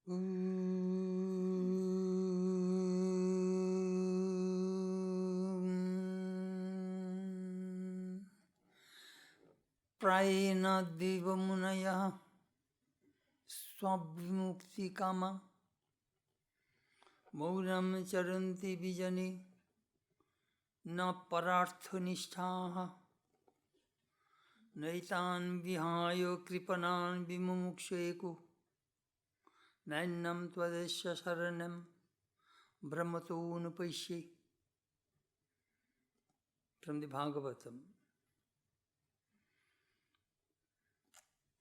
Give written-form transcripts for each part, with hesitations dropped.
Prayena devamunaya swabhimukti kama mauram charanti vijani na parartha nishthaha naitan vihayo kripanan vimumuksheku nainam tvadesya saranam brahmato nupaisye. From the Bhagavatam.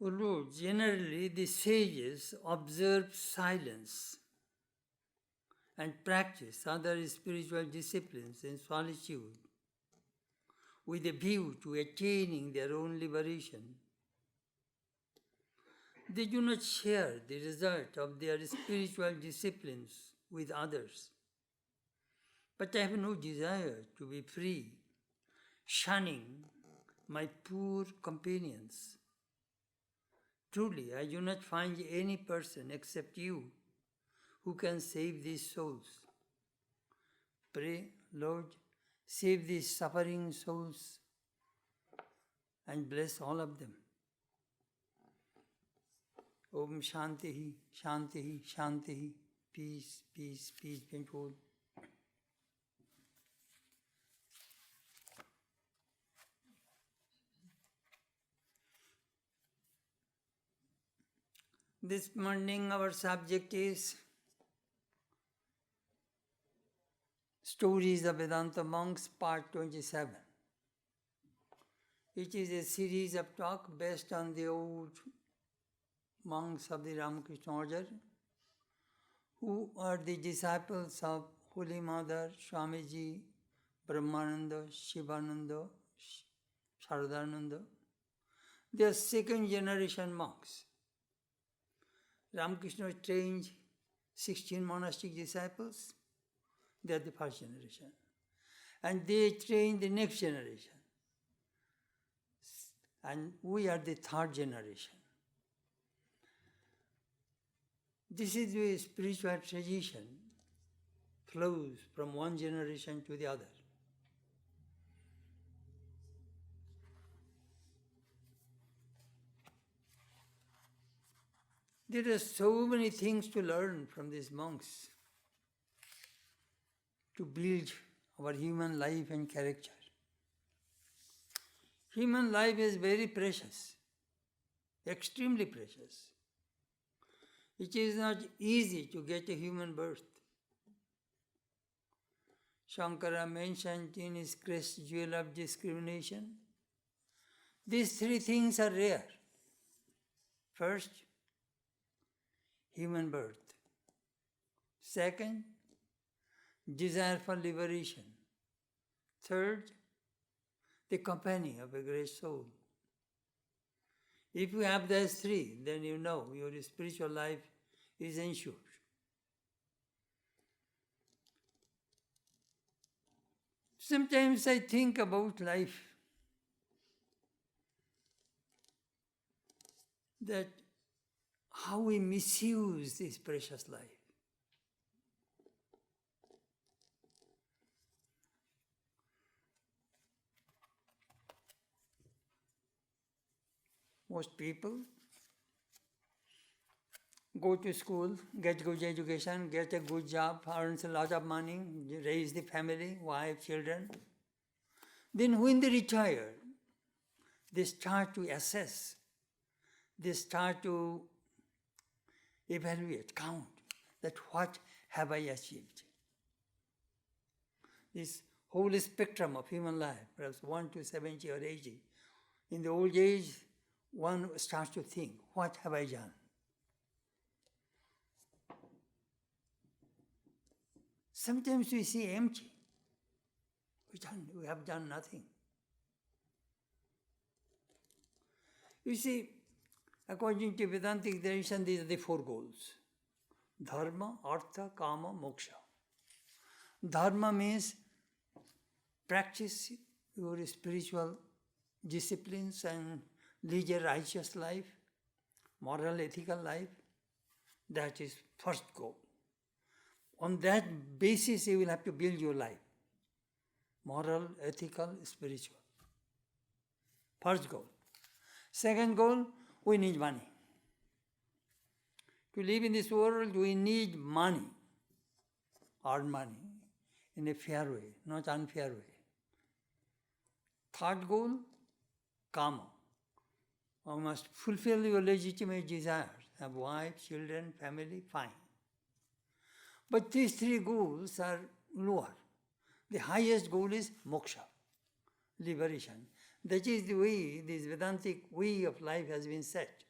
Although generally the sages observe silence and practice other spiritual disciplines in solitude with a view to attaining their own liberation, they do not share the result of their spiritual disciplines with others. But I have no desire to be free, shunning my poor companions. Truly, I do not find any person except you who can save these souls. Pray, Lord, save these suffering souls and bless all of them. Om Shantihi, Shantihi, Shantihi. Peace, peace, peace, control. This morning our subject is Stories of Vedanta Monks, Part 27. It is a series of talks based on the old monks of the Ramakrishna order, who are the disciples of Holy Mother, Swamiji, Brahmananda, Shivananda, Sharadananda. They are second generation monks. Ramakrishna trained 16 monastic disciples. They are the first generation. And they train the next generation. And we are the third generation. This is the spiritual tradition flows from one generation to the other. There are so many things to learn from these monks to build our human life and character. Human life is very precious, extremely precious. It is not easy to get a human birth. Shankara mentioned in his crest jewel of discrimination, these three things are rare. First, human birth. Second, desire for liberation. Third, the company of a great soul. If you have those three, then you know your spiritual life is ensured. Sometimes I think about life, that how we misuse this precious life. Most people go to school, get good education, get a good job, earns a lot of money, raise the family, wife, children. Then when they retire, they start to assess, they start to evaluate, count, that what have I achieved? This whole spectrum of human life, perhaps 1 to 70 or 80. In the old age, one starts to think, what have I done? Sometimes we see empty. We have done nothing. You see, according to Vedantic tradition, these are the four goals. Dharma, Artha, Kama, Moksha. Dharma means practice your spiritual disciplines and lead a righteous life, moral, ethical life. That is first goal. On that basis, you will have to build your life. Moral, ethical, spiritual. First goal. Second goal, we need money. To live in this world, we need money. Earn money in a fair way, not unfair way. Third goal, karma. You must fulfill your legitimate desires. Have wife, children, family, fine. But these three goals are lower. The highest goal is moksha, liberation. That is the way, this Vedantic way of life has been set.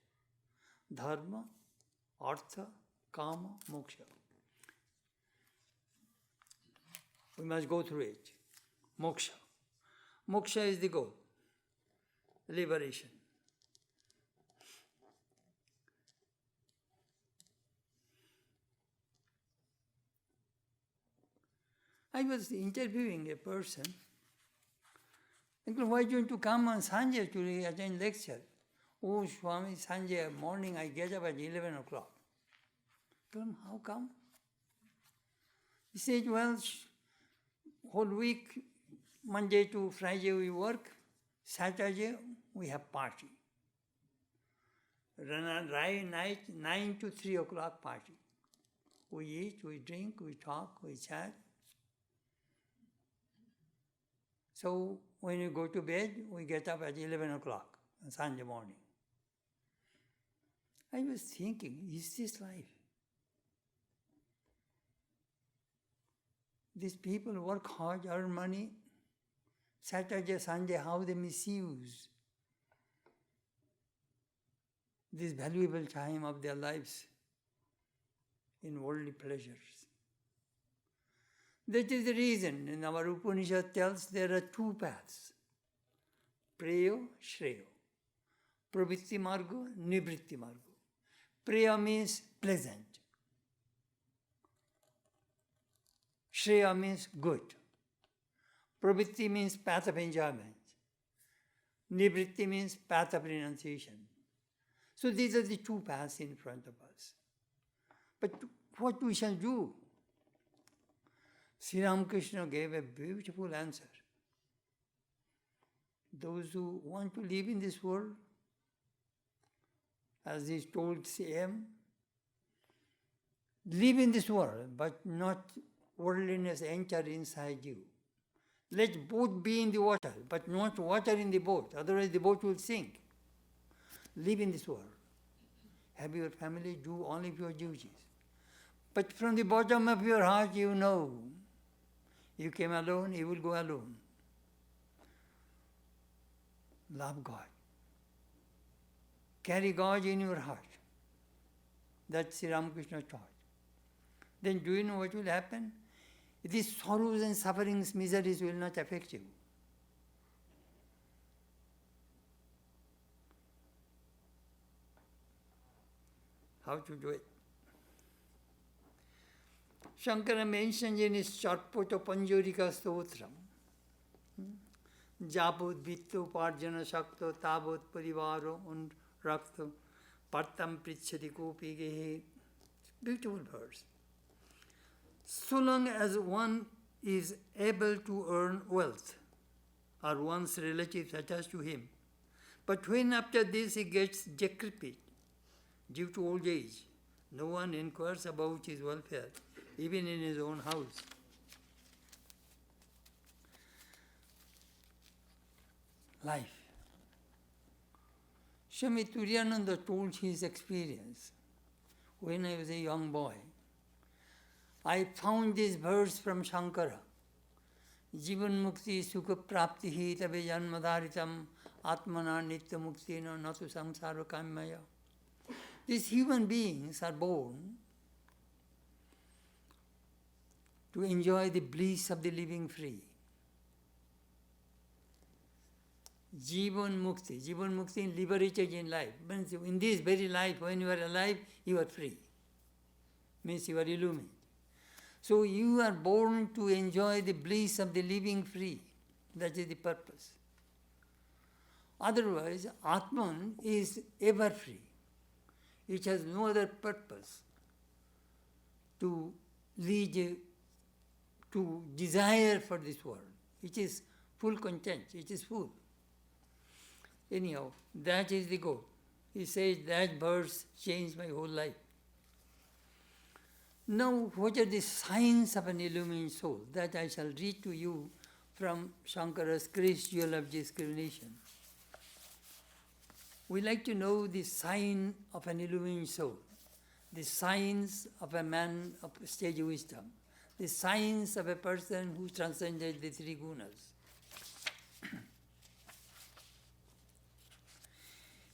Dharma, artha, kama, moksha. We must go through it. Moksha. Moksha is the goal. Liberation. I was interviewing a person. Why don't you come on Sunday to attend lecture? Oh, Swami, Sunday morning I get up at 11 o'clock. How come? He said, well, whole week, Monday to Friday we work, Saturday we have party. Night, 9 to 3 o'clock party. We eat, we drink, we talk, we chat. So when you go to bed, we get up at 11 o'clock on Sunday morning. I was thinking, is this life? These people work hard, earn money. Saturday, Sunday, how they misuse this valuable time of their lives in worldly pleasures. That is the reason in our Upanishad tells there are two paths. Preyo, Shreyo. Pravritti margo, Nivritti margo. Preya means pleasant. Shreya means good. Pravritti means path of enjoyment. Nivritti means path of renunciation. So these are the two paths in front of us. But what we shall do? Sri Ramakrishna gave a beautiful answer. Those who want to live in this world, as he told CM, live in this world, but not worldliness enter inside you. Let boat be in the water, but not water in the boat, otherwise the boat will sink. Live in this world. Have your family, do all of your duties. But from the bottom of your heart you know, you came alone, you will go alone. Love God. Carry God in your heart. That's Sri Ramakrishna taught. Then do you know what will happen? These sorrows and sufferings, miseries will not affect you. How to do it? Shankara mentioned in his Charpota Panjurika Stotram, Jabut Vittu Parjana Shakto Tabut Parivaro und Rakto Partam Prichati Kopi Gehe. Beautiful verse. So long as one is able to earn wealth, or one's relatives attached to him, but when after this he gets decrepit due to old age, no one inquires about his welfare, even in his own house. Life. Swami Chidananda told his experience. When I was a young boy, I found this verse from Shankara. Jivan mukti sukha prapti hi tabe janmadharitam atmana nitya mukti na natu samsara kamaya. These human beings are born to enjoy the bliss of the living free. Jivan mukti in liberated in life. Means in this very life, when you are alive, you are free. Means you are illumined. So you are born to enjoy the bliss of the living free. That is the purpose. Otherwise, Atman is ever free. It has no other purpose to lead to desire for this world. It is full content, it is full. Anyhow, that is the goal. He says that verse changed my whole life. Now, what are the signs of an illumined soul? That I shall read to you from Shankara's Grace Jewel of Discrimination. We like to know the sign of an illumined soul, the signs of a man of stage wisdom, the signs of a person who transcended the three gunas.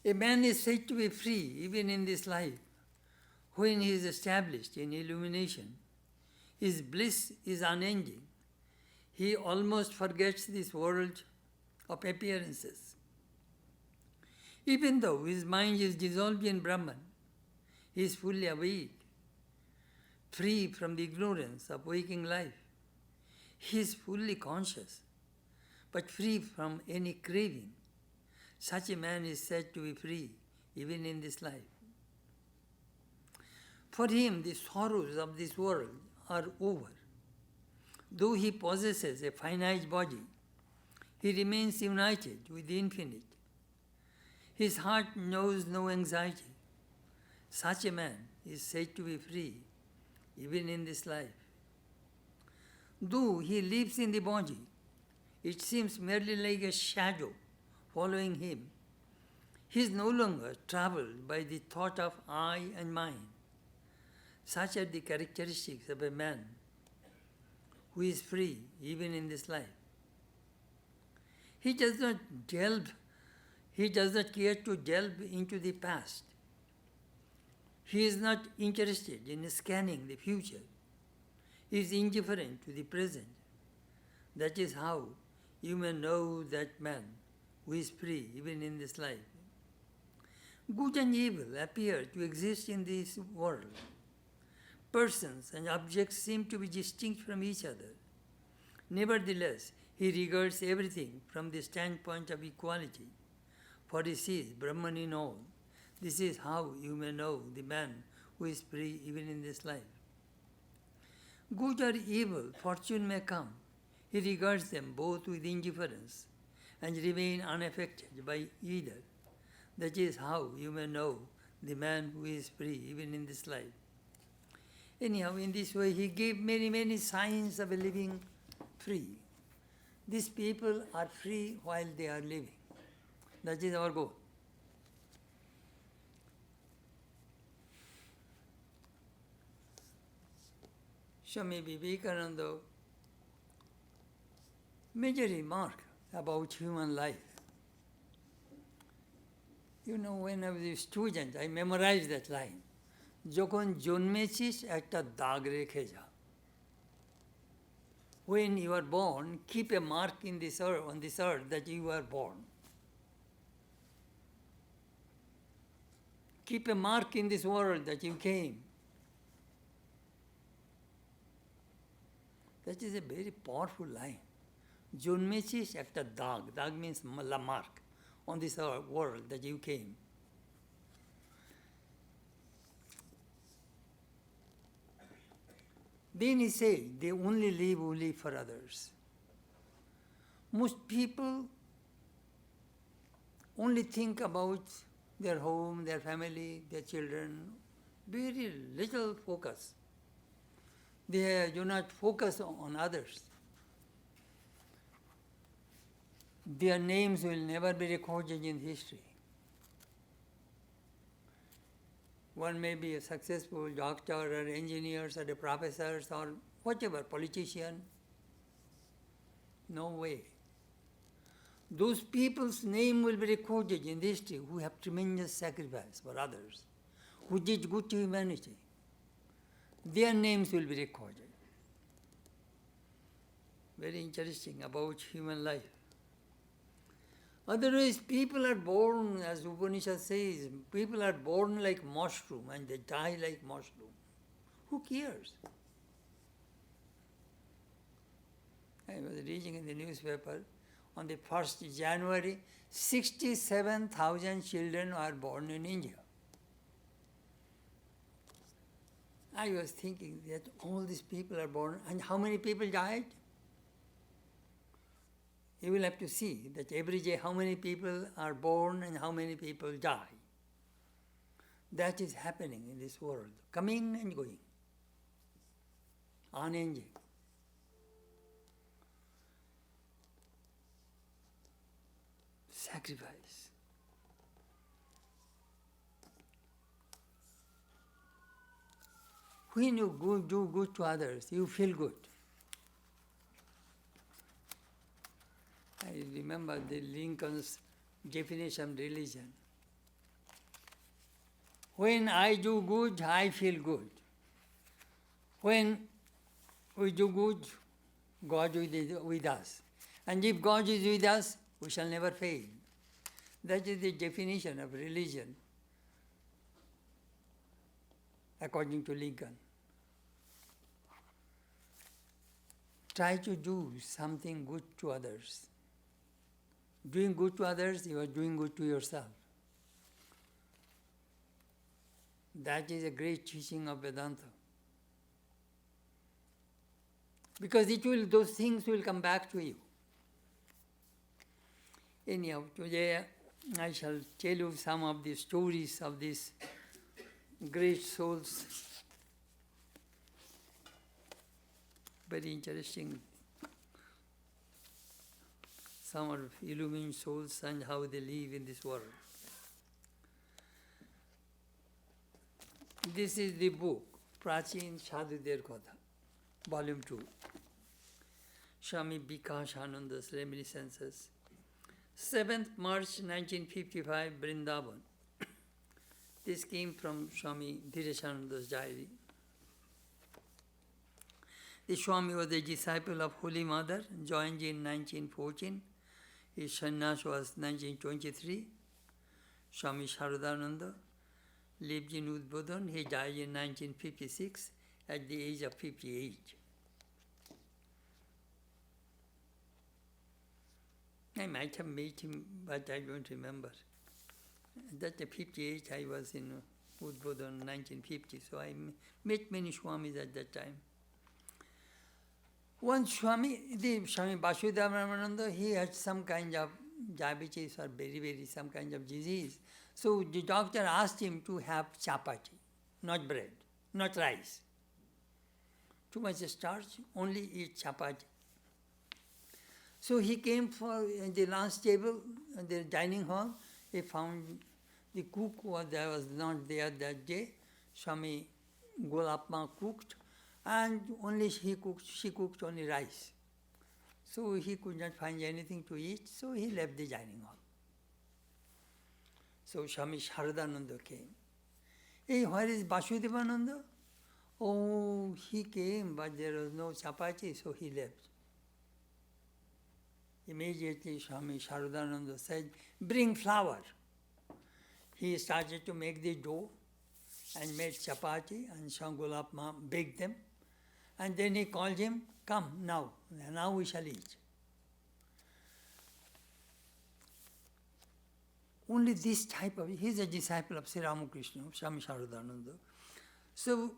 A man is said to be free even in this life when he is established in illumination. His bliss is unending. He almost forgets this world of appearances. Even though his mind is dissolved in Brahman, he is fully awake, free from the ignorance of waking life. He is fully conscious, but free from any craving. Such a man is said to be free, even in this life. For him, the sorrows of this world are over. Though he possesses a finite body, he remains united with the infinite. His heart knows no anxiety. Such a man is said to be free, even in this life. Though he lives in the body, it seems merely like a shadow following him. He is no longer troubled by the thought of I and mine. Such are the characteristics of a man who is free even in this life. He does not care to delve into the past. He is not interested in scanning the future. He is indifferent to the present. That is how you may know that man who is free even in this life. Good and evil appear to exist in this world. Persons and objects seem to be distinct from each other. Nevertheless, he regards everything from the standpoint of equality, for he sees Brahman in all. This is how you may know the man who is free even in this life. Good or evil fortune may come. He regards them both with indifference and remain unaffected by either. That is how you may know the man who is free even in this life. Anyhow, in this way, he gave many signs of a living free. These people are free while they are living. That is our goal. Swami Vivekananda made a remark about human life. You know, when I was a student, I memorized that line. যখন জন্মেছিস একটা দাগ রেখে যা. When you are born, keep a mark in this earth, on this earth that you are born. Keep a mark in this world that you came. That is a very powerful line. জন্মেছিস একটা দাগ. Dag means mark on this world that you came. Then he said, they only live for others. Most people only think about their home, their family, their children. Very little focus. They do not focus on others. Their names will never be recorded in history. One may be a successful doctor or engineers or a professors or whatever, politician. No way. Those people's name will be recorded in history who have tremendous sacrifice for others, who did good to humanity. Their names will be recorded. Very interesting about human life. Otherwise, people are born, as Upanishad says, people are born like mushroom and they die like mushroom. Who cares? I was reading in the newspaper, on the 1st January, 67,000 children are born in India. I was thinking that all these people are born, and how many people died? You will have to see that every day how many people are born and how many people die. That is happening in this world, coming and going, unending. Sacrifice. When you do good to others, you feel good. I remember the Lincoln's definition of religion. When I do good, I feel good. When we do good, God is with us. And if God is with us, we shall never fail. That is the definition of religion, according to Lincoln. Try to do something good to others. Doing good to others, you are doing good to yourself. That is a great teaching of Vedanta. Because those things will come back to you. Anyhow, today I shall tell you some of the stories of these great souls. Very interesting. Some are illumined souls and how they live in this world. This is the book, Prachin Sadhuder Katha, Volume 2. Swami Vikashananda's Reminiscences. 7th March 1955, Vrindavan. This came from Swami Dhirashananda's diary. The Swami was a disciple of Holy Mother, joined in 1914. His sannyas was 1923. Swami Chidananda lived in Udbodhan. He died in 1956 at the age of 58. I might have met him, but I don't remember. At 58, I was in Udbodhan 1950, so I met many Swamis at that time. One Swami, the Swami Vasudeva, he had some kind of diabetes or some kind of disease. So the doctor asked him to have chapati, not bread, not rice. Too much starch, only eat chapati. So he came for the lunch table, the dining hall. He found the cook was not there that day. Swami Golapma cooked, and only she cooked only rice. So he could not find anything to eat, so he left the dining hall. So Swami Chidananda came. Hey, where is Vasudevananda? Oh, he came, but there was no chapati, so he left. Immediately Swami Chidananda said, bring flour. He started to make the dough and made chapati, and Swami Golapma baked them. And then he called him, come now we shall eat. Only this type of, he is a disciple of Sri Ramakrishna, Swami Chidananda. So,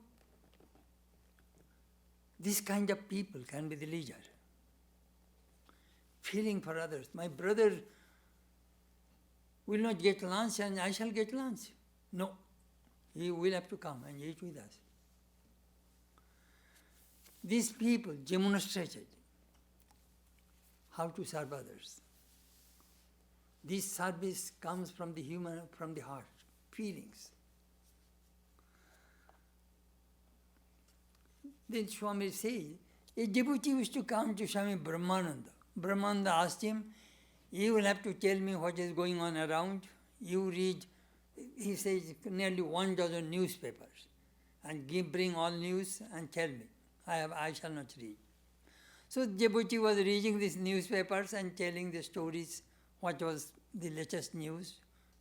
this kind of people can be the leader. Feeling for others. My brother will not get lunch and I shall get lunch. No, he will have to come and eat with us. These people demonstrated how to serve others. This service comes from the heart, feelings. Then Swami says, a devotee used to come to Swami Brahmananda. Brahmananda asked him, you will have to tell me what is going on around. You read, he says, nearly 12 newspapers, and bring all news and tell me. I shall not read. So devotee was reading these newspapers and telling the stories, what was the latest news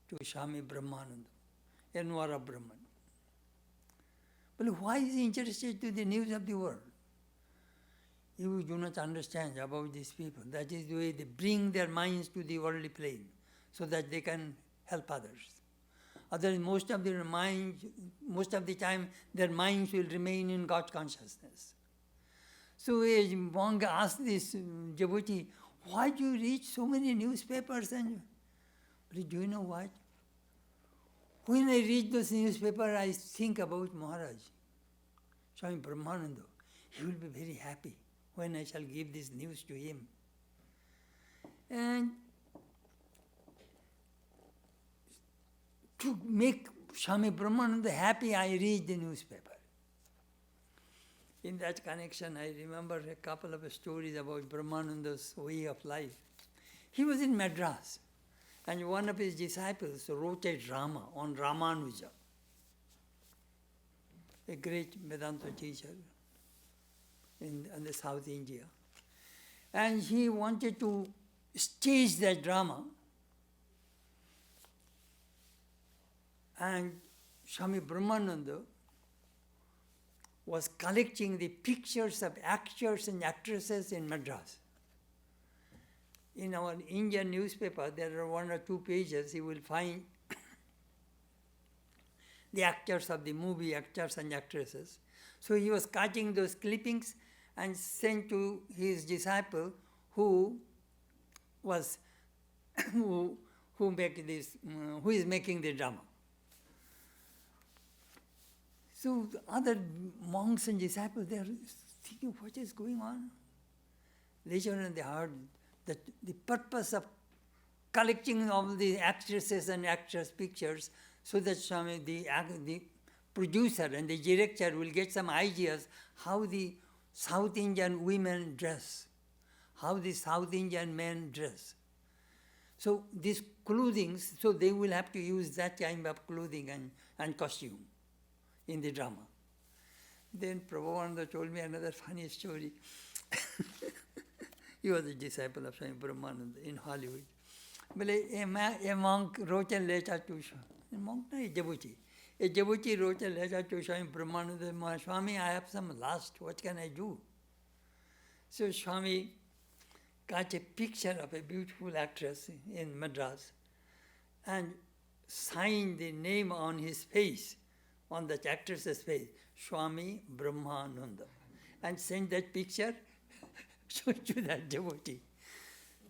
to Swami Brahmananda, Envara Brahman. But why is he interested to the news of the world? You do not understand about these people. That is the way they bring their minds to the worldly plane so that they can help others. Otherwise, most of the time, their minds will remain in God consciousness. So a monk asked this devotee, why do you read so many newspapers? And do you know what? When I read those newspapers, I think about Maharaj, Swami Brahmananda. He will be very happy when I shall give this news to him. And to make Swami Brahmananda happy, I read the newspaper. In that connection, I remember a couple of stories about Brahmananda's way of life. He was in Madras, and one of his disciples wrote a drama on Ramanuja, a great Vedanta teacher in the South India. And he wanted to stage that drama. And Swami Brahmananda was collecting the pictures of actors and actresses in Madras. In our Indian newspaper, there are 1 or 2 pages, you will find the actors of the movie, actors and actresses. So he was cutting those clippings and sent to his disciple who is making the drama. So the other monks and disciples, they are thinking, what is going on? Later on they heard that the purpose of collecting all the actresses and actors' pictures so that the producer and the director will get some ideas how the South Indian women dress, how the South Indian men dress. So these clothing, so they will have to use that kind of clothing and costume in the drama. Then Prabhupada told me another funny story. He was a disciple of Swami Brahmananda in Hollywood. But a monk wrote a letter to a devotee wrote a letter to Swami Brahmananda, Swami, I have some lust, what can I do? So Swami got a picture of a beautiful actress in Madras and signed the name on his face, on that actress's face, Swami Brahmananda, and sent that picture to that devotee.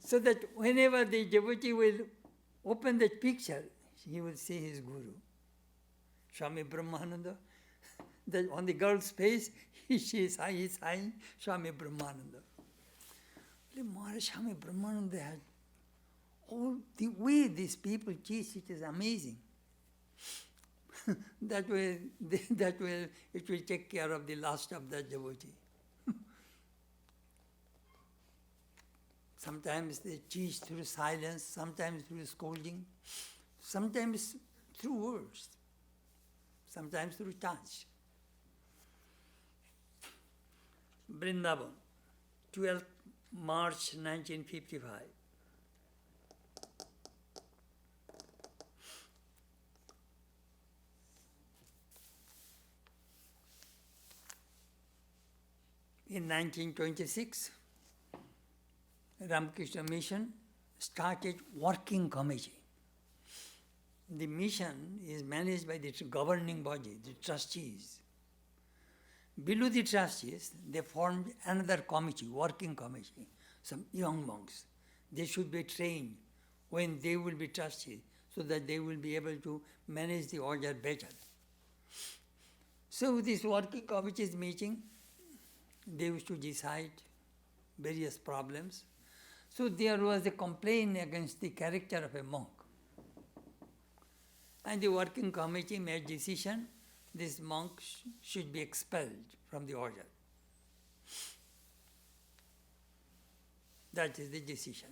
So that whenever the devotee will open that picture, he will see his guru, Swami Brahmananda. That on the girl's face, he signed Swami Brahmananda. Maharaj, Swami Brahmananda had all the way these people teach, it is amazing. That way it will take care of the lust of that devotee. Sometimes they teach through silence, sometimes through scolding, sometimes through words, sometimes through touch. Vrindavan, 12th March 1955. In 1926, Ramakrishna Mission started working committee. The mission is managed by the governing body, the trustees. Below the trustees, they formed another committee, working committee, some young monks. They should be trained when they will be trustees so that they will be able to manage the order better. So this working committee is meeting. They used to decide various problems. So there was a complaint against the character of a monk. And the working committee made decision, this monk should be expelled from the order. That is the decision.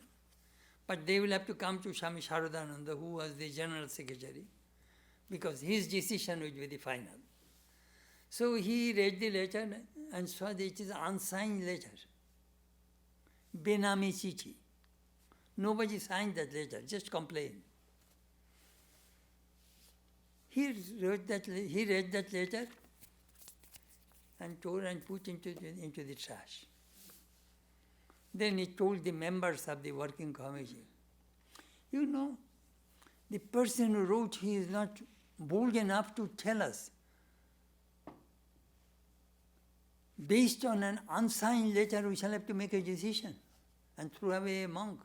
But they will have to come to Swami Chidananda, who was the general secretary, because his decision would be the final. So he read the letter and saw that it is an unsigned letter. Benami Chichi. Nobody signed that letter, just complained. He read that letter and tore and put into the trash. Then he told the members of the working committee, you know, the person who wrote, he is not bold enough to tell us, based on an unsigned letter, we shall have to make a decision and throw away a monk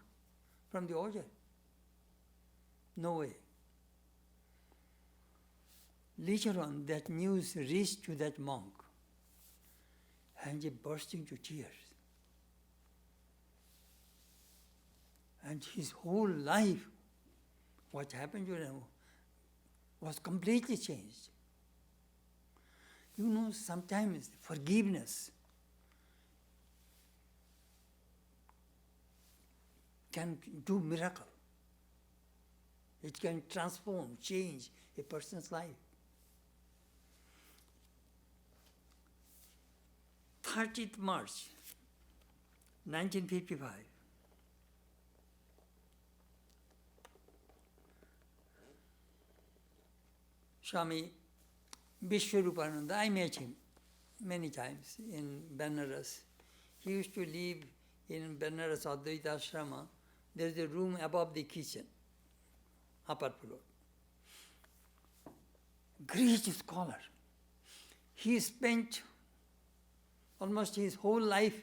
from the order. No way. Later on, that news reached to that monk, and he burst into tears. And his whole life, what happened to him, was completely changed. You know, sometimes forgiveness can do miracle. It can transform, change a person's life. 30th March, 1955. Swami Vishwarupananda, I met him many times in Benares. He used to live in Benares Advaita Ashrama. There is a room above the kitchen, upper floor. Great scholar. He spent almost his whole life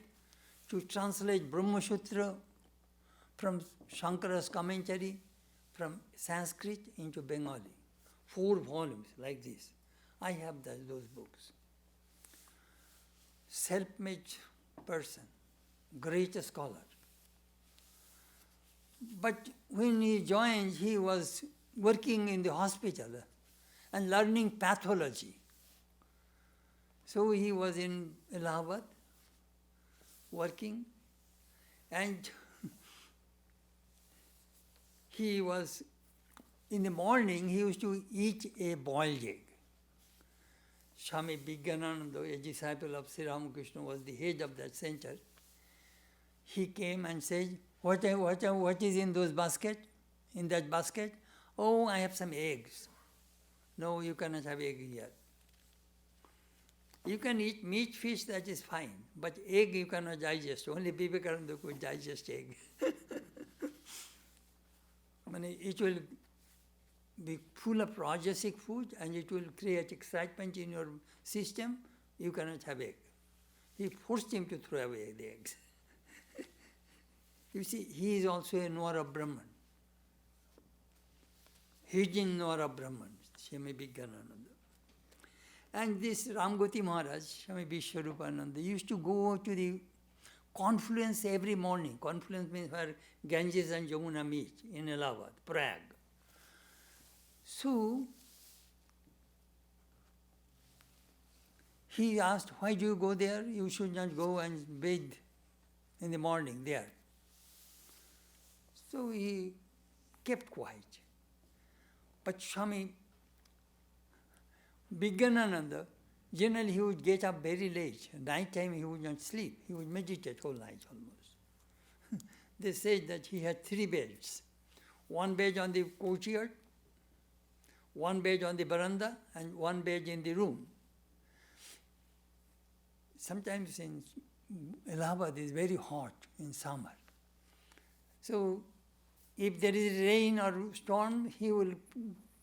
to translate Brahma Sutra from Shankara's commentary from Sanskrit into Bengali. 4 volumes like this. I have those books. Self-made person, great scholar. But when he joined, he was working in the hospital and learning pathology. So he was in Allahabad working, and he was, in the morning, he used to eat a boiled egg. Swami Chidananda, a disciple of Sri Ramakrishna, was the head of that center. He came and said, what is in those basket? In that basket? Oh, I have some eggs. No, you cannot have egg here. You can eat meat, fish, that is fine. But egg you cannot digest. Only Vivekananda could digest egg. It will be full of rajasic food and it will create excitement in your system. You cannot have egg. He forced him to throw away the eggs. You see, he is also a knower of Brahman. He is in knower of Brahman, Swami Chidananda. And this Ramgoti Maharaj, Swami Vishwarupananda, used to go to the confluence every morning. Confluence means where Ganges and Jamuna meet in Allahabad, Prague. So, he asked, why do you go there? You should not go and bathe in the morning there. So he kept quiet. But Swami Chidananda, generally he would get up very late. Night time he would not sleep. He would meditate whole night almost. They said that he had 3 beds. 1 bed on the courtyard, 1 bed on the veranda, and 1 bed in the room. Sometimes in Allahabad it is very hot in summer. So if there is rain or storm, he will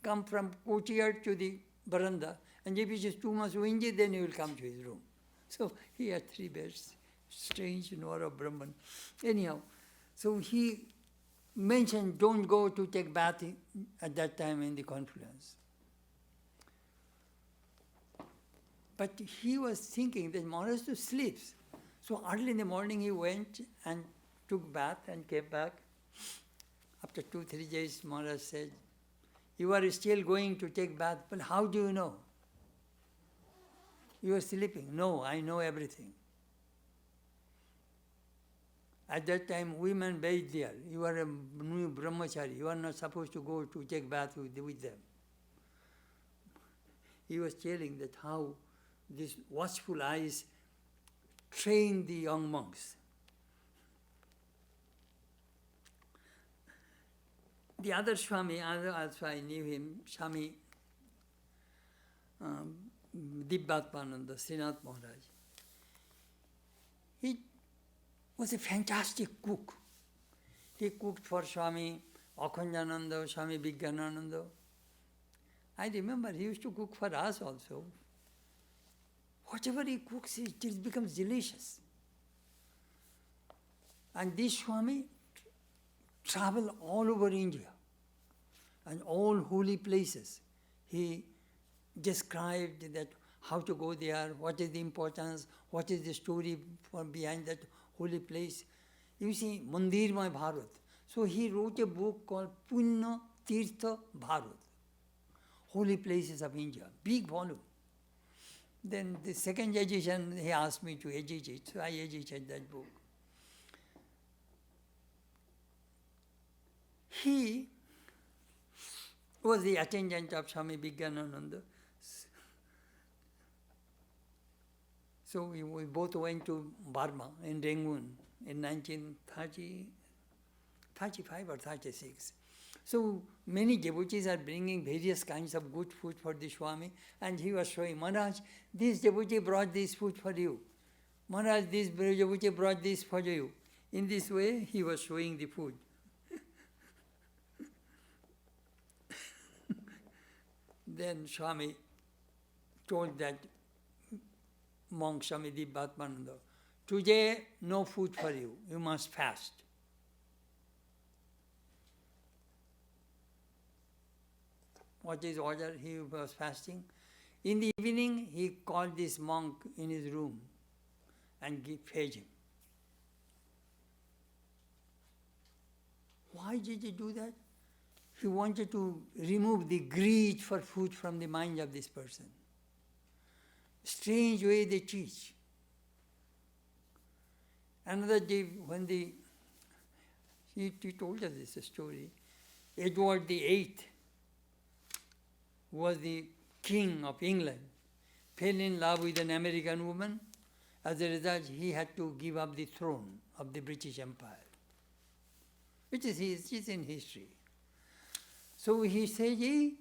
come from courtyard to the veranda, and if it is too much windy, then he will come to his room. So he had 3 beds. Strange knower of Brahman. Anyhow, so he mentioned, don't go to take bath at that time in the confluence. But he was thinking that Maharaj sleeps. So early in the morning he went and took bath and came back. After 2-3 days, Maharaj said, you are still going to take bath, but how do you know? You are sleeping. No, I know everything. At that time, women bathed there. You are a new brahmachari. You are not supposed to go to take bath with them. He was telling that how these watchful eyes train the young monks. The other Swami, also I knew him, Swami Dibbatapananda, Srinath Maharaj. He was a fantastic cook. He cooked for Swami Akhandananda, Swami Vijnananda, I remember he used to cook for us also. Whatever he cooks, it becomes delicious. And this Swami traveled all over India and all holy places. He described that how to go there, what is the importance, what is the story behind that holy place. You see, Mandirmay Bharat. So he wrote a book called Punya Tirtha Bharat, Holy Places of India, big volume. Then the second edition, he asked me to edit it, so I edited that book. He was the attendant of Swami Chidananda. So we both went to Burma in Rangoon in 1935 or 36. So many devotees are bringing various kinds of good food for the Swami, and he was showing, Maharaj, this devotee brought this food for you. Maharaj, this devotee brought this for you. In this way, he was showing the food. Then Swami told that monk Swami Dibbatmananda, today no food for you, you must fast. What is order? He was fasting. In the evening, he called this monk in his room and fed him. Why did he do that? He wanted to remove the greed for food from the mind of this person. Strange way they teach. Another day, when he told us this story, Edward VIII was the king of England, fell in love with an American woman. As a result, he had to give up the throne of the British Empire. It is in history. So he said, hey,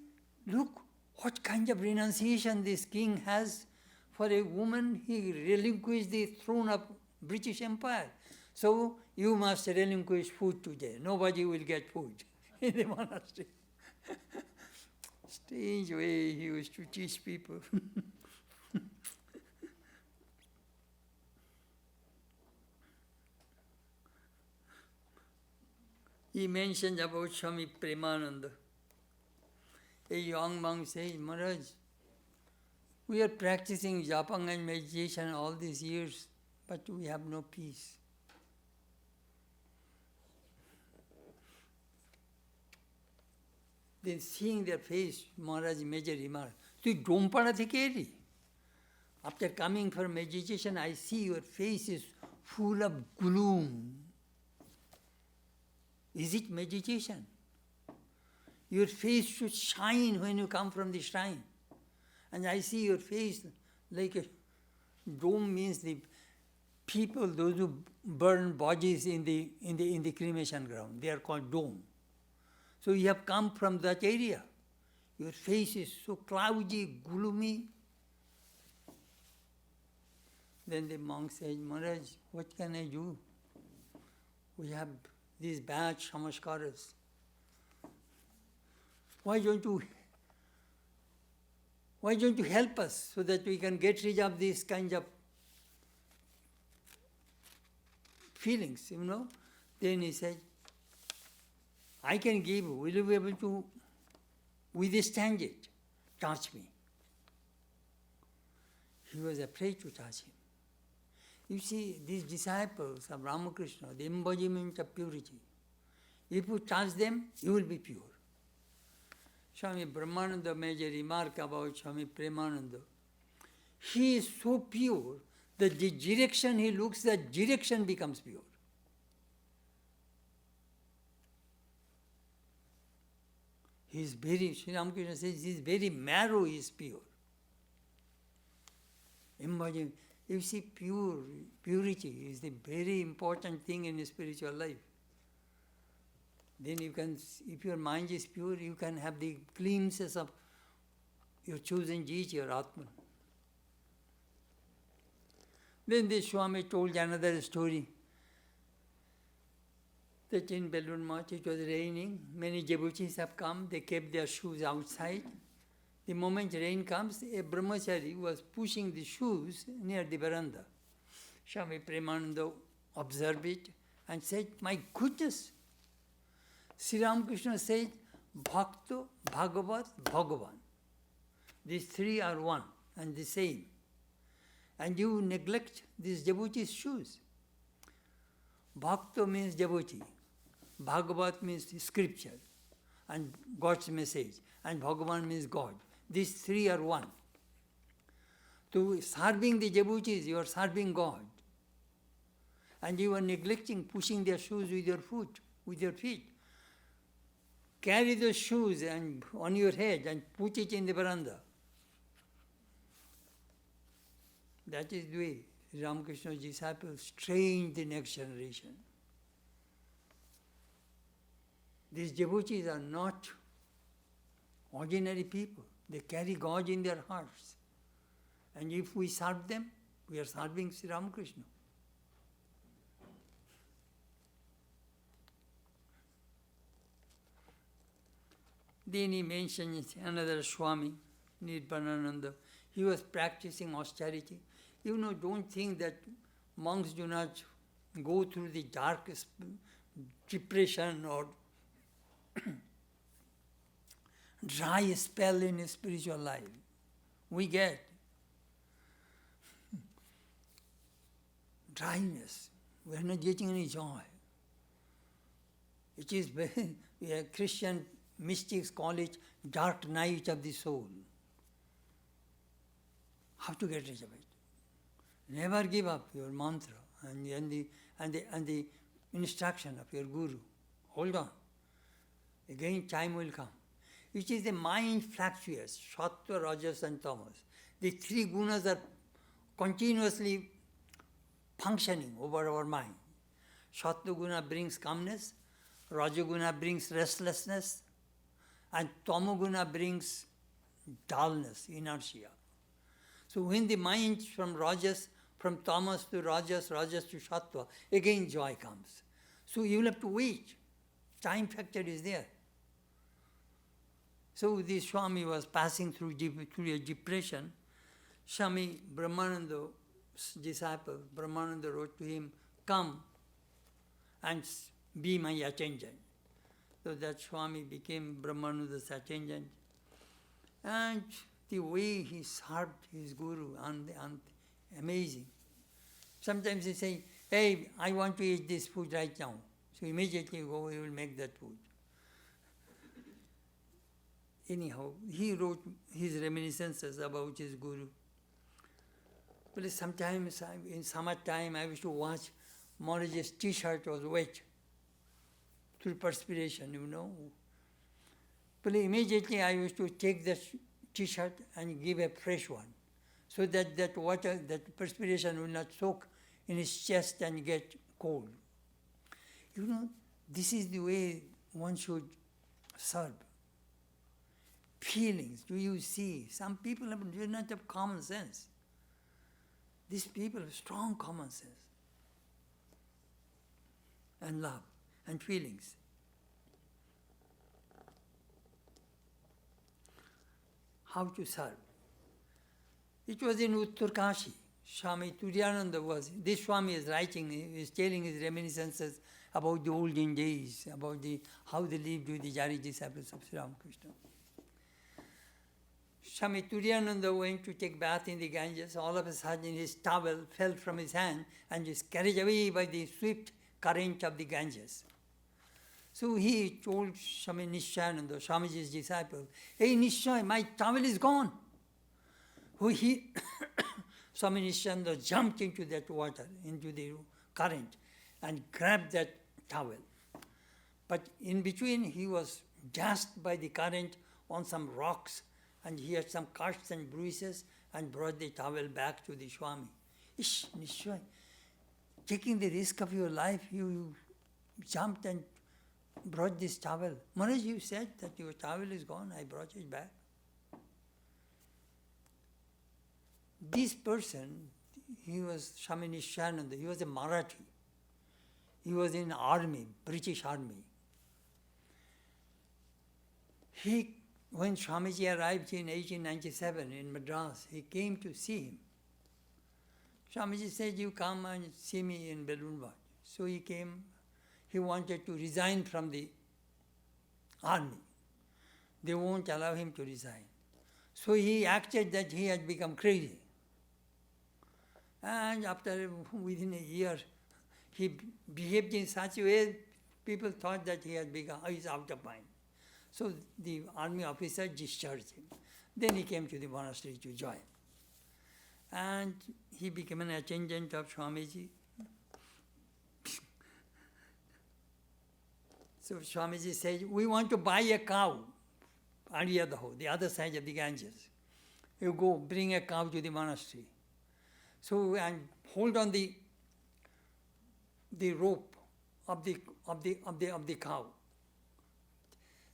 look what kind of renunciation this king has for a woman. He relinquished the throne of British Empire. So you must relinquish food today. Nobody will get food in the monastery. Strange way he used to teach people. He mentioned about Swami Premananda. A young monk says, Maharaj, we are practicing japang and meditation all these years, but we have no peace. Then seeing their face, Maharaj made a remark, "Tu Dompada theke eri? After coming for meditation, I see your face is full of gloom. Is it meditation? Your face should shine when you come from the shrine. And I see your face like a dome means the people, those who burn bodies in the cremation ground. They are called dome. So you have come from that area. Your face is so cloudy, gloomy. Then the monk says, Maharaj, what can I do? We have these bad samaskaras. Why don't you help us so that we can get rid of these kinds of feelings, Then he said, I can give, will you be able to withstand it? Touch me. He was afraid to touch him. You see, these disciples of Ramakrishna, the embodiment of purity, if you touch them, you will be pure. Swami Brahmananda made a remark about Swami Premananda. He is so pure that the direction he looks, that direction becomes pure. He is very, Sri Ramakrishna says, his very marrow is pure. Embodiment. You see, purity is the very important thing in spiritual life. Then you can, if your mind is pure, you can have the glimpses of your chosen deity, your Atman. Then the Swami told another story that in Belur Math it was raining, many devotees have come, they kept their shoes outside, The moment rain comes, a brahmachari was pushing the shoes near the veranda. Swami Premananda observed it and said, my goodness, Sri Ramakrishna said, Bhakta, Bhagavat, Bhagavan. These three are one and the same. And you neglect these devotees' shoes. Bhakta means devotee. Bhagavat means scripture and God's message. And Bhagavan means God. These three are one. To serving the devotees, you are serving God. And you are neglecting pushing their shoes with your foot, with your feet. Carry those shoes and on your head and put it in the veranda. That is the way Ramakrishna's disciples trained the next generation. These devotees are not ordinary people. They carry God in their hearts. And if we serve them, we are serving Sri Ramakrishna. Then he mentions another Swami, Nirbanananda. He was practicing austerity. You know, don't think that monks do not go through the dark depression or dry spell in spiritual life. We get dryness. We are not getting any joy. It is Christian mystics call it dark night of the soul. How to get rid of it? Never give up your mantra and the instruction of your guru. Hold on. Again time will come. It is the mind fluctuates, Sattva, Rajas and Tamas. The three gunas are continuously functioning over our mind. Sattva guna brings calmness, Rajaguna brings restlessness, and Tamoguna brings dullness, inertia. So when the mind from Rajas, from Tamas to Rajas, Rajas to Sattva, again joy comes. So you will have to wait. Time factor is there. So this Swami was passing through a depression. Swami Brahmananda's disciple, Brahmananda wrote to him, come and be my attendant. So that Swami became Brahmananda's attendant. And the way he served his guru, amazing. Sometimes he say, hey, I want to eat this food right now. So immediately go, he will make that food. Anyhow, he wrote his reminiscences about his guru. But sometimes in summertime I used to watch Maharaj's t-shirt was wet through perspiration, you know. But immediately I used to take the t-shirt and give a fresh one, so that that water, that perspiration will not soak in his chest and get cold. You know, this is the way one should serve. Feelings, do you see? Some people do not have common sense. These people have strong common sense and love and feelings. How to serve? It was in Uttarkashi. Swami Chidananda was, this Swami is writing, he is telling his reminiscences about the olden days, about how they lived with the Jari disciples of Sri Ramakrishna. Swami Chidananda went to take bath in the Ganges. All of a sudden his towel fell from his hand and was carried away by the swift current of the Ganges. So he told Swami Nishananda, Swamiji's disciple, hey Nishay, my towel is gone. Swami Nishananda jumped into that water, into the current, and grabbed that towel. But in between he was dashed by the current on some rocks, and he had some cuts and bruises, and brought the towel back to the Swami. Ish, Nishay, taking the risk of your life, you jumped and brought this towel. Maharaj, you said that your towel is gone, I brought it back. This person, he was Swami Nishananda, he was a Marathi. He was in army, British army. He when Swamiji arrived in 1897 in Madras, he came to see him. Swamiji said, you come and see me in Balloon Lodge. So he came. He wanted to resign from the army. They won't allow him to resign. So he acted that he had become crazy. And within a year, he behaved in such a way, people thought that he is out of mind. So the army officer discharged him. Then he came to the monastery to join. And he became an attendant of Swamiji. So Swamiji said, we want to buy a cow, Ariyadaho, the other side of the Ganges. You go bring a cow to the monastery. So, and hold on the rope of the cow.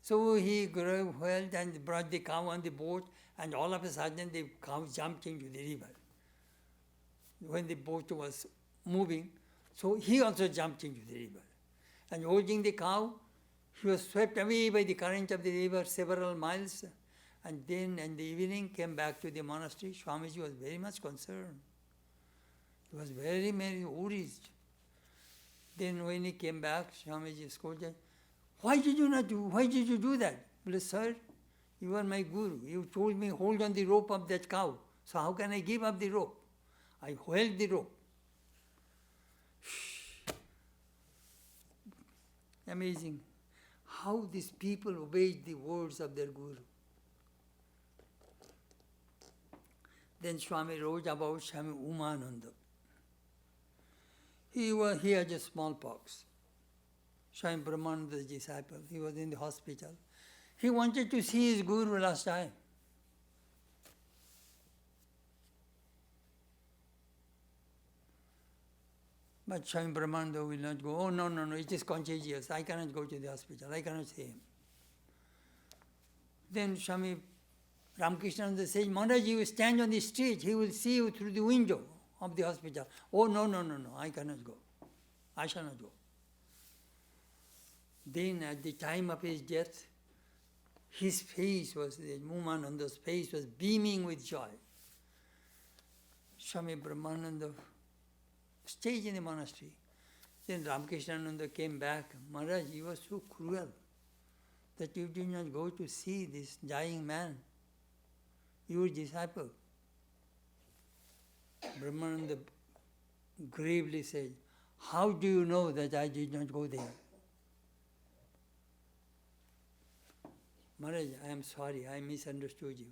So he held and brought the cow on the boat, and all of a sudden the cow jumped into the river. When the boat was moving, so he also jumped into the river. And holding the cow, he was swept away by the current of the river several miles, and then in the evening came back to the monastery. Swamiji was very much concerned. He was very, very worried. Then when he came back, Swamiji scolded, why did you do that? Well, sir, you are my guru. You told me hold on the rope of that cow. So how can I give up the rope? I held the rope. Amazing how these people obeyed the words of their guru. Then Swami wrote about Swami Umananda. He had a smallpox. Swami Brahmananda's disciple. He was in the hospital. He wanted to see his guru last time. But Swami Brahmananda will not go. Oh, no, it is contagious. I cannot go to the hospital. I cannot see him. Then Swami Ramakrishna says, Maharaj, you stand on the street. He will see you through the window of the hospital. Oh, no, I cannot go. I shall not go. Then at the time of his death, his face was, Umananda's face was beaming with joy. Swami Brahmananda stayed in the monastery. Then Ramakrishnananda came back. Maharaj, you were so cruel that you did not go to see this dying man, your disciple. Brahmananda gravely said, how do you know that I did not go there? Maharaj, I am sorry, I misunderstood you.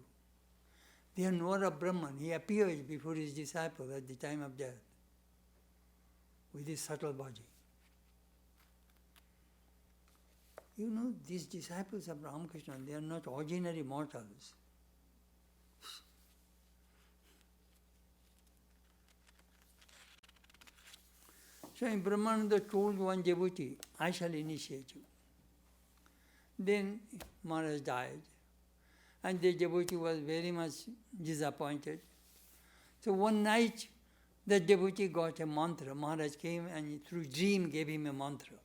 The Anwar of Brahman, he appears before his disciple at the time of death with his subtle body. You know, these disciples of Ramakrishna, they are not ordinary mortals. So Brahmananda told one devotee, I shall initiate you. Then Maharaj died, and the devotee was very much disappointed. So one night, the devotee got a mantra. Maharaj came and through dream gave him a mantra.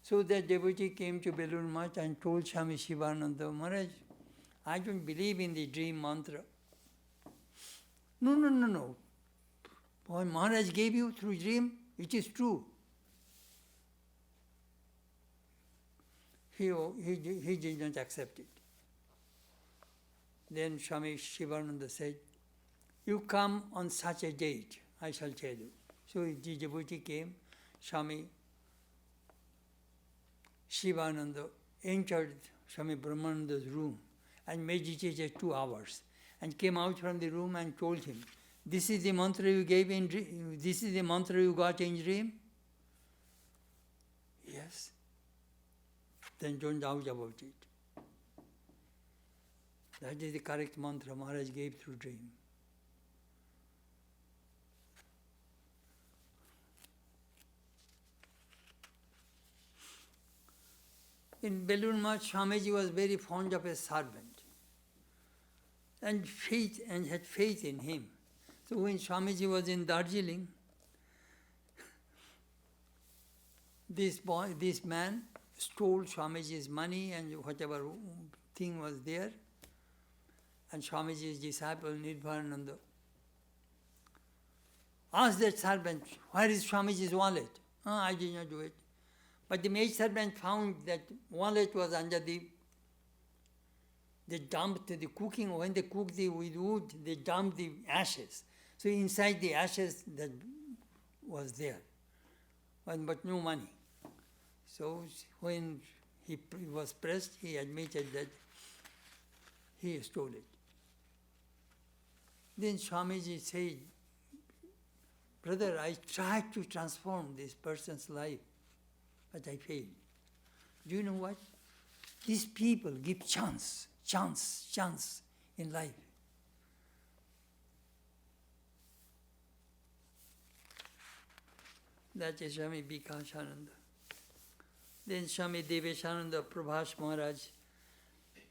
So the devotee came to Belur Math and told Swami Shivananda, Maharaj, I don't believe in the dream mantra. No. What Maharaj gave you through dream, it is true. He did not accept it. Then Swami Shivananda said, you come on such a date, I shall tell you. So the devotee came, Swami Shivananda entered Swami Brahmananda's room and meditated 2 hours and came out from the room and told him, this is the mantra you gave in dream, this is the mantra you got in dream? Yes. Then don't doubt about it. That is the correct mantra Maharaj gave through dream. In Belur Math, Swamiji was very fond of a servant and had faith in him. So when Swamiji was in Darjeeling, this man stole Swamiji's money and whatever thing was there, and Swamiji's disciple Nirbharananda asked that servant, where is Swamiji's wallet? I did not do it. But the maid servant found that wallet was under they dumped the cooking, when they cooked with wood, they dumped the ashes. So inside the ashes that was there, but no money. So when he was pressed, he admitted that he stole it. Then Swamiji said, brother, I tried to transform this person's life, but I failed. Do you know what? These people give chance in life. That is Swami Vikashananda. Then Swami Deveshananda Prabhas Maharaj,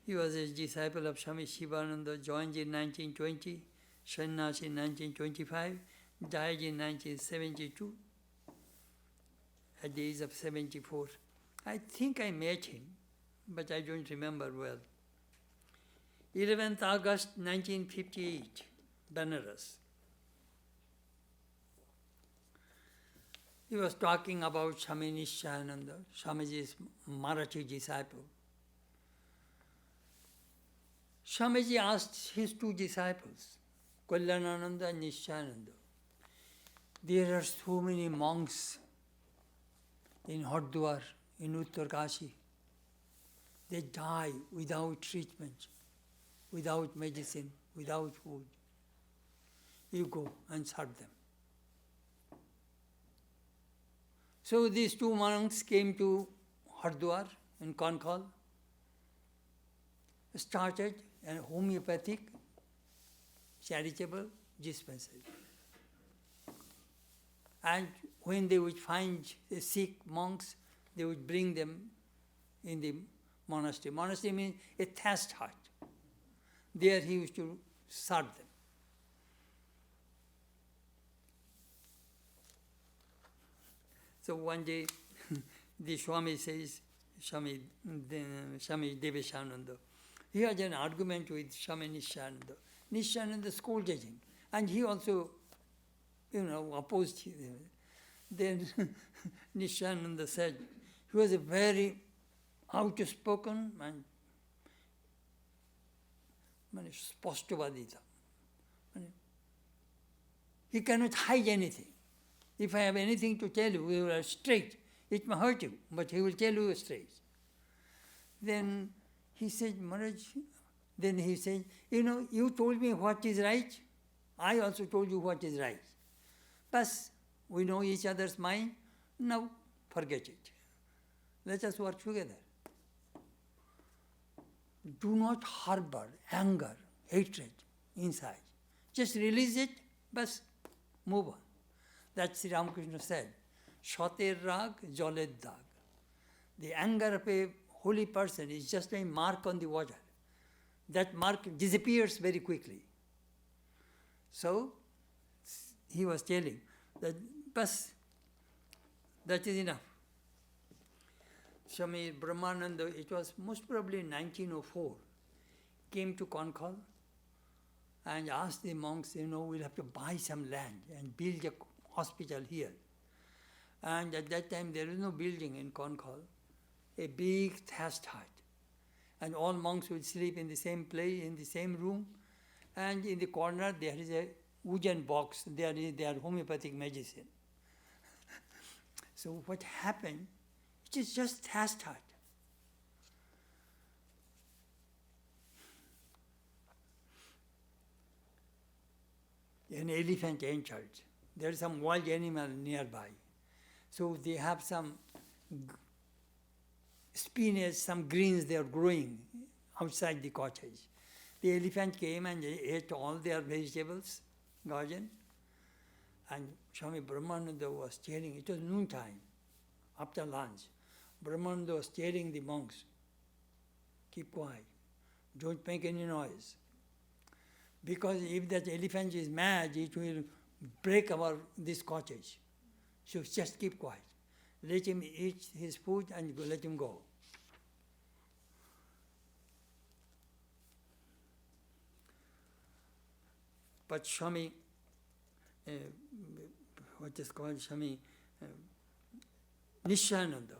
he was a disciple of Swami Shivananda, joined in 1920, sannyas in 1925, died in 1972 at the age of 74. I think I met him, but I don't remember well. 11th August 1958, Banaras. He was talking about Swami Chidananda, Swamiji's Marathi disciple. Swamiji asked his two disciples, Kalyanananda and Nishananda, there are so many monks in Hardwar, in Uttarkashi. They die without treatment, without medicine, without food. You go and serve them. So these two monks came to Hardwar in Konkan, started a homeopathic charitable dispensary. And when they would find sick monks, they would bring them in the monastery. Monastery means a thatched hut. There he used to serve them. So one day, the Swami says, Swami Deveshananda, he had an argument with Swami Nishananda. Nishananda scolded him, and he also, opposed him. Then Nishananda said, he was a very outspoken and spashtavadita. He cannot hide anything. If I have anything to tell you, we will straight. It may hurt you, but he will tell you straight. Then he said, Maharaj, then he said, you told me what is right. I also told you what is right. But we know each other's mind. Now forget it. Let us work together. Do not harbor anger, hatred inside. Just release it, but move on. That Sri Ramakrishna said, Shater Rag, Joled Dag. The anger of a holy person is just a mark on the water. That mark disappears very quickly. So, he was telling that, bas, that is enough. Swami Brahmananda, it was most probably 1904, came to Konkan and asked the monks, we'll have to buy some land and build a hospital here. And at that time, there is no building in Konkan, a big thatched hut. And all monks would sleep in the same place, in the same room. And in the corner, there is a wooden box. There is their homeopathic medicine. So what happened, it is just thatched hut. An elephant entered. There is some wild animal nearby. So they have some spinach, some greens they are growing outside the cottage. The elephant came and ate all their vegetables, garden. And Swami Brahmananda was telling, it was noontime, after lunch. Brahmananda was telling the monks, keep quiet, don't make any noise. Because if that elephant is mad, it will break this cottage. So just keep quiet. Let him eat his food and let him go. but Swami, what is called Swami Nishananda,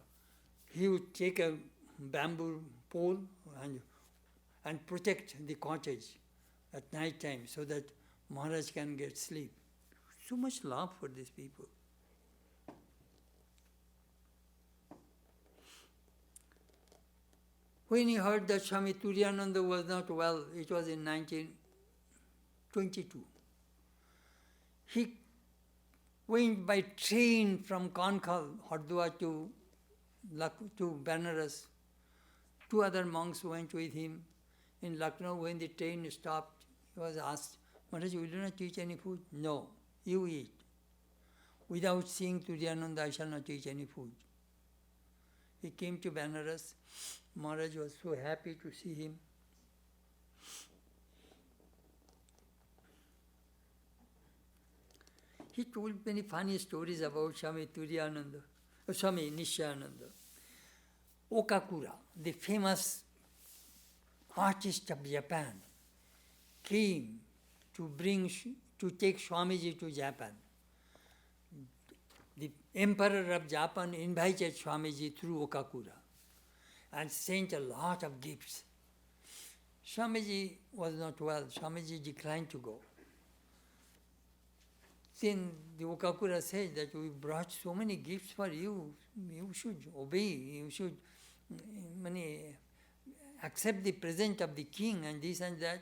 he would take a bamboo pole and protect the cottage at night time so that Maharaj can get sleep. So much love for these people. When he heard that Swami Chidananda was not well, it was in 1922. He went by train from Kankhal, Hardwar to Banaras. Two other monks went with him. In Lucknow, when the train stopped, he was asked, Maharaj, will you not teach any food? No, you eat. Without seeing Chidananda, I shall not teach any food. He came to Banaras. Maharaj was so happy to see him. He told many funny stories about Swami Nishananda. Okakura, the famous artist of Japan, came to take Swamiji to Japan. The Emperor of Japan invited Swamiji through Okakura and sent a lot of gifts. Swamiji was not well. Swamiji declined to go. Then the Okakura said that we brought so many gifts for you. You should obey. You should accept the present of the king and this and that.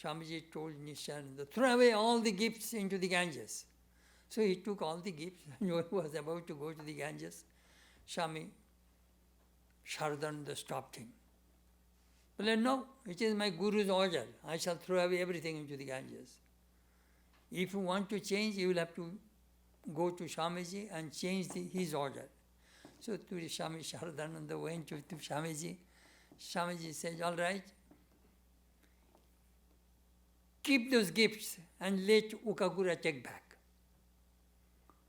Swamiji told Nishananda, throw away all the gifts into the Ganges. So he took all the gifts and was about to go to the Ganges. Swami Chidananda stopped him. Well, no, it is my Guru's order. I shall throw away everything into the Ganges. If you want to change, you will have to go to Swamiji and change his order. So Swami Chidananda went to Swamiji. Swamiji said, all right, keep those gifts and let Okakura take back.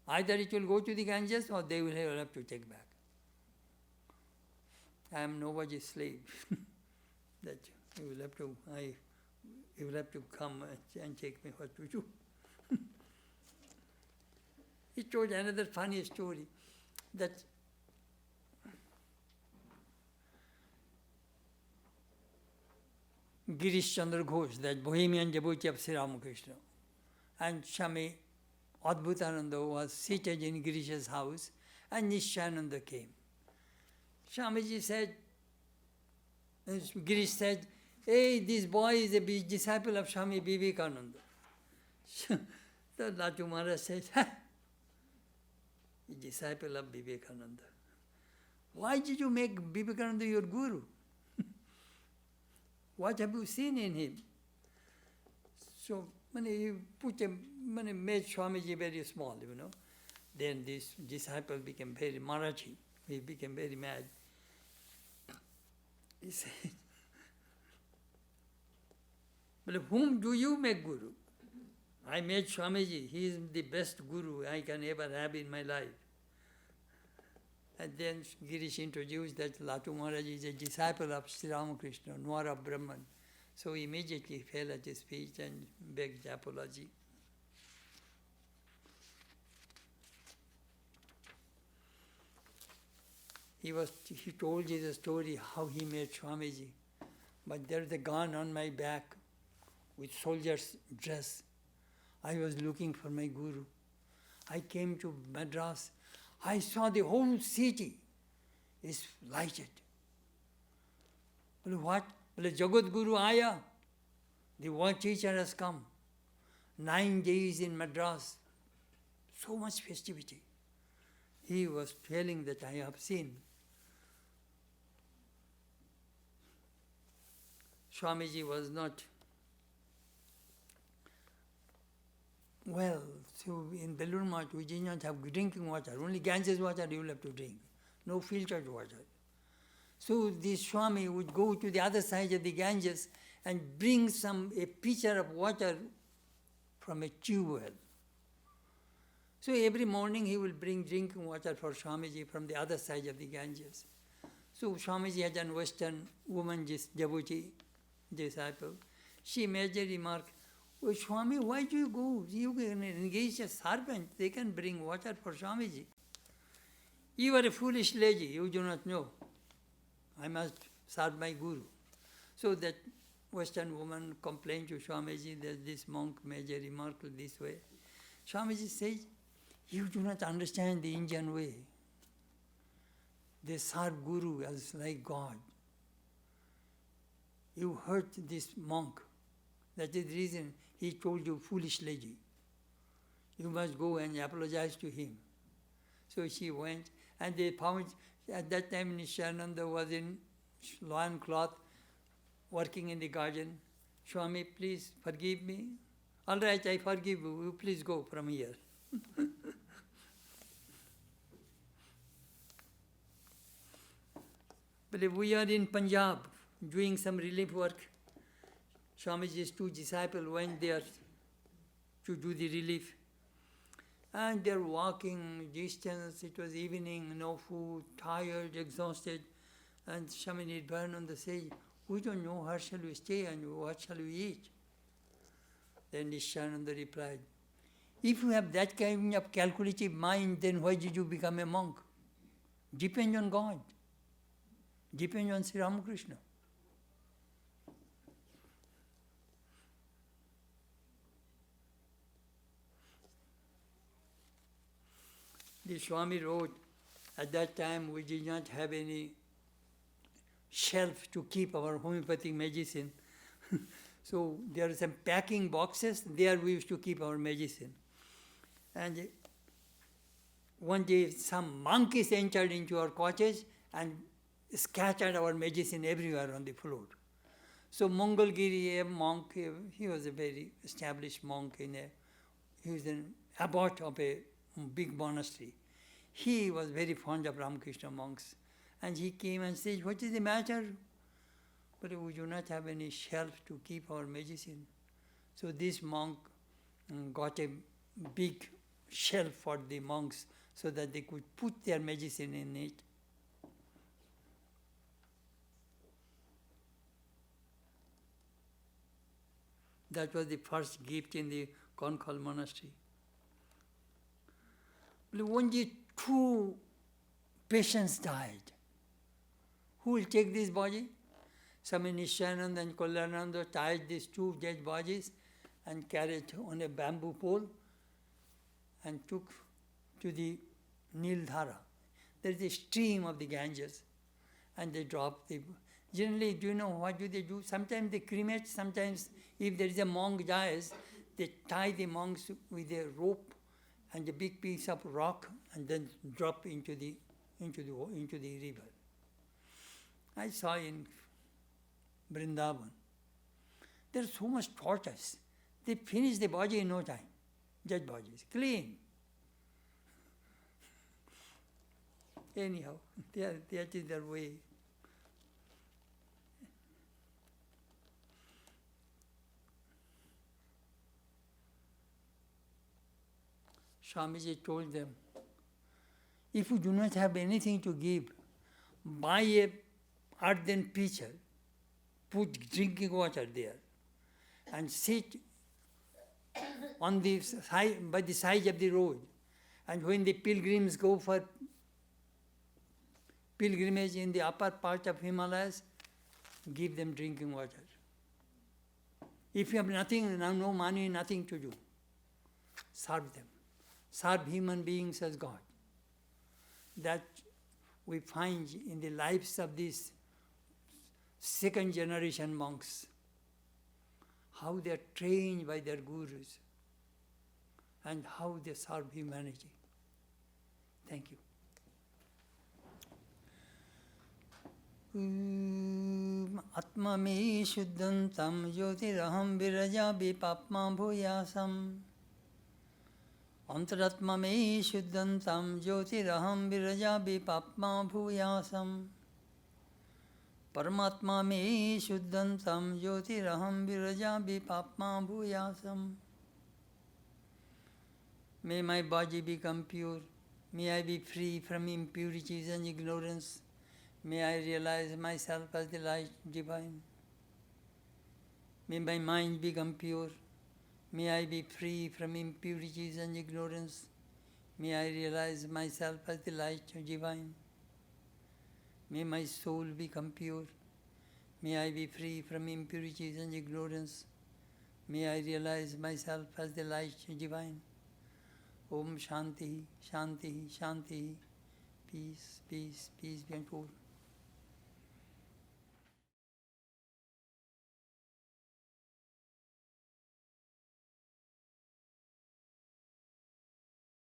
Either it will go to the Ganges or they will have to take back. I am nobody's slave. That you will have to come and take me what to do. He told another funny story that Girish Chandra Ghosh, that Bohemian devotee of Sri Ramakrishna, and Swami Adbhutananda was seated in Girish's house and Nishananda came. Swamiji said, Girish said, hey, this boy is a disciple of Swami Vivekananda. So Latu Maharaj said, disciple of Vivekananda. Why did you make Vivekananda your guru? What have you seen in him? So he made Swamiji very small, Then this disciple became very Marathi. He became very mad. He said, well, whom do you make guru? I made Swamiji. He is the best guru I can ever have in my life. And then Girish introduced that Latu Maharaj is a disciple of Sri Ramakrishna, Nwara Brahman. So he immediately fell at his feet and begged apology. He told you the story how he met Swamiji. But there is a gun on my back with soldier's dress. I was looking for my guru. I came to Madras. I saw the whole city is lighted. Well, what? Well, Jagat Guru Aya, the world teacher has come. 9 days in Madras. So much festivity. He was telling that I have seen. Swamiji was not well. So in Belur Math, we did not have drinking water. Only Ganges water you will have to drink. No filtered water. So this Swami would go to the other side of the Ganges and bring a pitcher of water from a tube well. So every morning he will bring drinking water for Swamiji from the other side of the Ganges. So Swamiji had a Western woman devotee, disciple. She made a remark, Oh, Swami, why do you go? You can engage a servant. They can bring water for Swamiji. You are a foolish lady. You do not know. I must serve my Guru. So that Western woman complained to Swamiji that this monk made a remark this way. Swamiji says, you do not understand the Indian way. They serve Guru as like God. You hurt this monk. That is the reason he told you, foolish lady. You must go and apologize to him. So she went, and they found, at that time Chetanananda was in loin cloth, working in the garden. Swami, please forgive me. All right, I forgive you. You please go from here. But if we are in Punjab doing some relief work, Swamiji's two disciples went there to do the relief. And they're walking distance, it was evening, no food, tired, exhausted. And Swami Chidananda says, we don't know where shall we stay and what shall we eat. Then Chidananda replied, if you have that kind of calculative mind, then why did you become a monk? Depend on God. Depend on Sri Ramakrishna. The Swami wrote, at that time we did not have any shelf to keep our homeopathic medicine. So there are some packing boxes, there we used to keep our medicine. And one day some monkeys entered into our cottage and scattered our medicine everywhere on the floor. So Mangalgiri, a monk, he was a very established monk, he was an abbot of a big monastery. He was very fond of Ramakrishna monks. And he came and said, what is the matter? But we do not have any shelf to keep our medicine. So this monk got a big shelf for the monks so that they could put their medicine in it. That was the first gift in the Konkhal monastery. One day, 2 patients died. Who will take this body? Swami Chidananda and Kalyananda tied these 2 dead bodies and carried on a bamboo pole and took to the Nildhara. There is a stream of the Ganges, and they dropped the... Generally, do you know what do they do? Sometimes they cremate, sometimes if there is a monk dies, they tie the monks with a rope and a big piece of rock and then drop into the river. I saw in Vrindavan, there's so much tortoise. They finish the body in no time. Dead bodies, clean. Anyhow, that is their way. Swamiji told them, if you do not have anything to give, buy a earthen pitcher, put drinking water there, and sit on the side, by the side of the road. And when the pilgrims go for pilgrimage in the upper part of Himalayas, give them drinking water. If you have nothing, no money, nothing to do, serve them. Serve human beings as God. That we find in the lives of these 2nd generation monks, how they are trained by their gurus and how they serve humanity. Thank you. Atma me shuddhantam jyotiraham viraja vipapma bhuyasam. Antaratma me shuddhantam jyotiraham viraja vipapma bhuyasam. Paramatma me shuddhantam jyotiraham viraja vipapma bhuyasam. May my body become pure. May I be free from impurities and ignorance. May I realize myself as the light divine. May my mind become pure. May I be free from impurities and ignorance. May I realize myself as the light divine. May my soul become pure. May I be free from impurities and ignorance. May I realize myself as the light divine. Om Shanti, Shanti, Shanti. Peace, peace, peace be unto all.